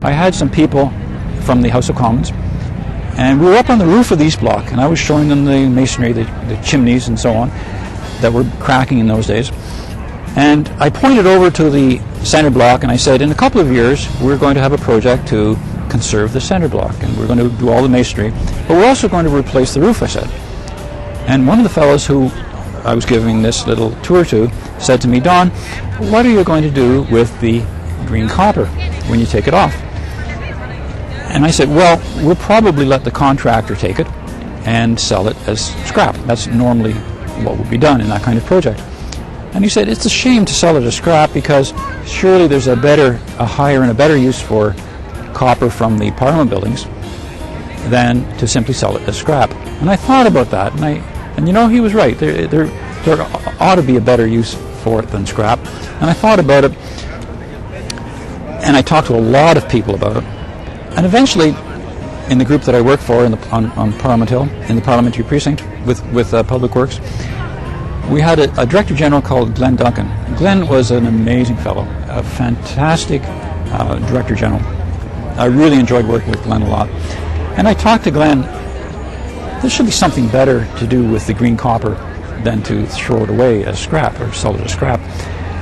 I had some people from the House of Commons, and we were up on the roof of the East Block, and I was showing them the masonry, the chimneys and so on, that were cracking in those days. And I pointed over to the center block, and I said, in a couple of years, we're going to have a project to conserve the center block, and we're going to do all the masonry, but we're also going to replace the roof, I said. And one of the fellows who I was giving this little tour to said to me, Don, what are you going to do with the green copper when you take it off? And I said, well, we'll probably let the contractor take it and sell it as scrap. That's normally what would be done in that kind of project. And he said, it's a shame to sell it as scrap because surely there's a higher and a better use for copper from the Parliament buildings than to simply sell it as scrap. And I thought about that, and you know, he was right. There ought to be a better use for it than scrap. And I thought about it, and I talked to a lot of people about it. And eventually, in the group that I work for on Parliament Hill, in the parliamentary precinct with Public Works, we had a Director General called Glenn Duncan. Glenn was an amazing fellow, a fantastic Director General. I really enjoyed working with Glenn a lot. And I talked to Glenn, there should be something better to do with the green copper than to throw it away as scrap or sell it as scrap.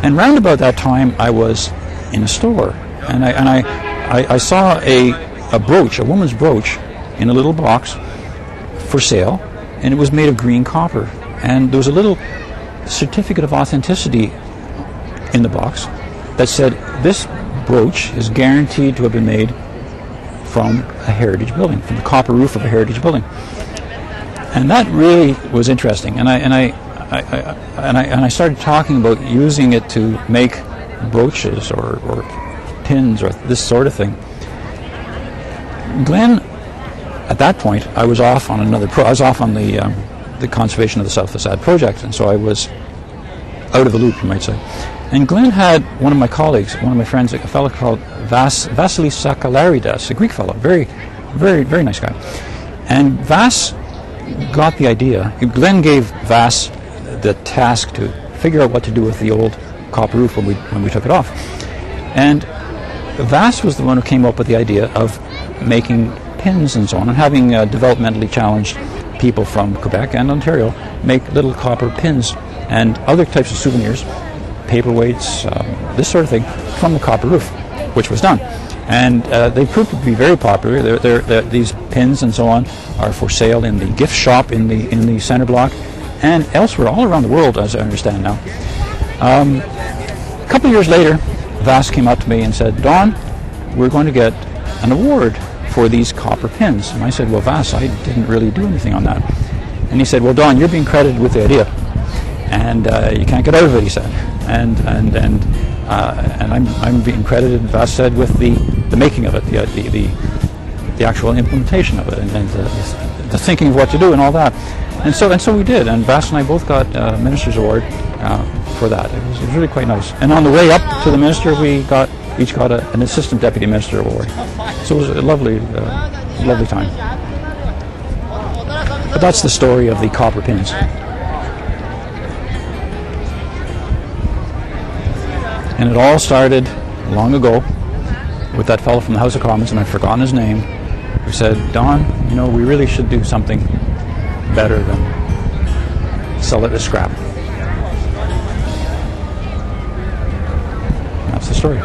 And round about that time, I was in a store, and I saw a brooch, a woman's brooch, in a little box for sale, and it was made of green copper. And there was a little certificate of authenticity in the box that said, this brooch is guaranteed to have been made from a heritage building, from the copper roof of a heritage building. And that really was interesting. And I started talking about using it to make brooches or pins or this sort of thing. Glenn, at that point, I was off on the conservation of the South Façade project, and so I was out of the loop, you might say. And Glenn had one of my colleagues, one of my friends, a fellow called Vasilis Sakalaridas, a Greek fellow, very, very, very nice guy. And Vas got the idea. Glenn gave Vas the task to figure out what to do with the old copper roof when we took it off. And Vas was the one who came up with the idea of making pins and so on, and having developmentally challenged people from Quebec and Ontario make little copper pins and other types of souvenirs, paperweights, this sort of thing, from the copper roof, which was done. And they proved to be very popular. These pins and so on are for sale in the gift shop in the center block and elsewhere, all around the world, as I understand now. A couple of years later, Vas came up to me and said, Don, we're going to get an award for these copper pins. And I said, well, Vas, I didn't really do anything on that. And he said, well, Don, you're being credited with the idea, and you can't get out of it, he said. And I'm being credited, Vas said, with the making of it, the actual implementation of it, and the thinking of what to do and all that. And so we did, and Vas and I both got a Minister's Award for that. It was really quite nice. And on the way up to the Minister, we each got an Assistant Deputy Minister Award. So it was a lovely time. But that's the story of the copper pins. And it all started long ago with that fellow from the House of Commons, and I've forgotten his name, who said, Don, you know, we really should do something better than sell it as scrap. That's the story.